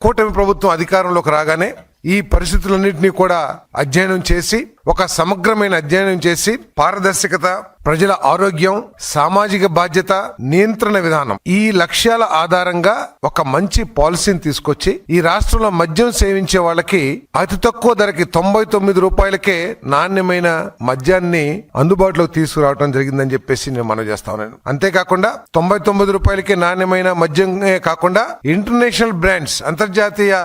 కూటమి ప్రభుత్వం అధికారంలోకి రాగానే ఈ పరిస్థితులన్నింటినీ కూడా అధ్యయనం చేసి ఒక సమగ్రమైన అధ్యయనం చేసి పారదర్శకత, ప్రజల ఆరోగ్యం, సామాజిక బాధ్యత, నియంత్రణ విధానం ఈ లక్ష్యాల ఆధారంగా ఒక మంచి పాలసీని తీసుకొచ్చి ఈ రాష్ట్రంలో మద్యం సేవించే వాళ్ళకి అతి తక్కువ ధరకి 99 రూపాయలకే నాణ్యమైన మద్యాన్ని అందుబాటులోకి తీసుకురావడం జరిగిందని చెప్పేసి నేను మనవి చేస్తా ఉన్నాను. అంతేకాకుండా 99 రూపాయలకే నాణ్యమైన మద్యమే కాకుండా ఇంటర్నేషనల్ బ్రాండ్స్, అంతర్జాతీయ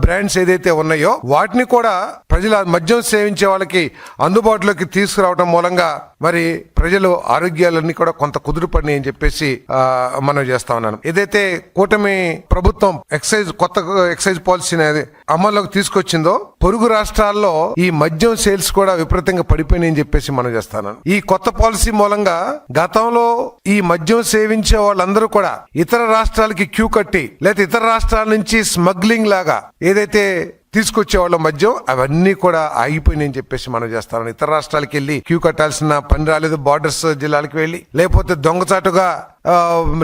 బ్రాండ్స్ ఏదైతే ఉన్నాయో వాటిని కూడా ప్రజల మద్యం సేవించే వాళ్ళకి అందుబాటులోకి తీసుకురావడం మూలంగా మరి ప్రజలు ఆరోగ్యాలన్నీ కూడా కొంత కుదురుపడినాయి అని చెప్పేసి మనం చేస్తా ఉన్నాను. ఏదైతే కూటమి ప్రభుత్వం కొత్త ఎక్సైజ్ పాలసీ అనేది అమల్లోకి తీసుకొచ్చిందో పొరుగు రాష్ట్రాల్లో ఈ మద్యం సేల్స్ కూడా విపరీతంగా పడిపోయినాయని చెప్పేసి మనం చేస్తాను. ఈ కొత్త పాలసీ మూలంగా గతంలో ఈ మద్యం సేవించే వాళ్ళందరూ కూడా ఇతర రాష్ట్రాలకి క్యూ కట్టి లేదా ఇతర రాష్ట్రాల నుంచి స్మగ్లింగ్ లాగా ఏదైతే తీసుకొచ్చేవాళ్ళ మద్యం అవన్నీ కూడా ఆగిపోయినాయని చెప్పేసి మనం చేస్తాం. ఇతర రాష్ట్రాలకు వెళ్ళి క్యూ కట్టాల్సిన పని రాలేదు. బార్డర్స్ జిల్లాలకు వెళ్ళి లేకపోతే దొంగచాటుగా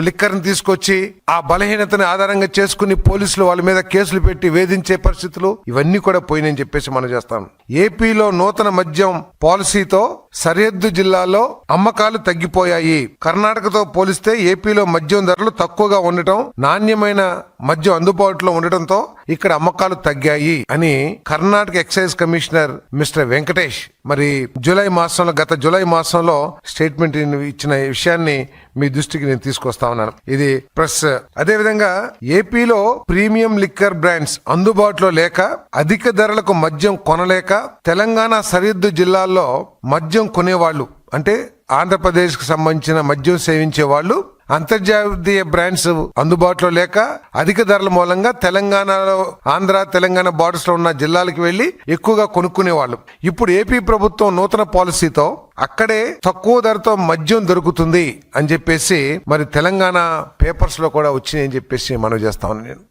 లిక్కర్ని తీసుకొచ్చి ఆ బలహీనతని ఆధారంగా చేసుకుని పోలీసులు వాళ్ళ మీద కేసులు పెట్టి వేధించే పరిస్థితులు ఇవన్నీ కూడా పోయినాయని చెప్పేసి మనం చేస్తాం. ఏపీలో నూతన మద్యం పాలసీతో సరిహద్దు జిల్లాల్లో అమ్మకాలు తగ్గిపోయాయి. కర్ణాటకతో పోలిస్తే ఏపీలో మద్యం ధరలు తక్కువగా ఉండటం, నాణ్యమైన మద్యం అందుబాటులో ఉండటంతో ఇక్కడ అమ్మకాలు తగ్గాయి అని Karnataka excise commissioner mister Venkatesh మరి గత జూలై మాసంలో స్టేట్మెంట్ ఇచ్చిన విషయాన్ని మీ దృష్టికి నేను తీసుకొస్తా ఉన్నాను. ఇది ప్రెస్. అదేవిధంగా ఏపీలో ప్రీమియం లిక్కర్ బ్రాండ్స్ అందుబాటులో లేక అధిక ధరలకు మద్యం కొనలేక తెలంగాణ సరిహద్దు జిల్లాల్లో మద్యం కొనేవాళ్ళు అంటే ఆంధ్రప్రదేశ్ కు సంబంధించిన మద్యం సేవించే వాళ్ళు అంతర్జాతీయ బ్రాండ్స్ అందుబాటులో లేక అధిక ధరల మూలంగా తెలంగాణ బార్డర్స్ లో ఉన్న జిల్లాలకు వెళ్లి ఎక్కువగా కొనుక్కునేవాళ్ళు. ఇప్పుడు ఏపీ ప్రభుత్వం నూతన పాలసీతో అక్కడే తక్కువ ధరతో మద్యం దొరుకుతుంది అని చెప్పేసి మరి తెలంగాణ పేపర్స్ లో కూడా వచ్చినాయని చెప్పేసి మనం చేస్తా ఉన్నాను.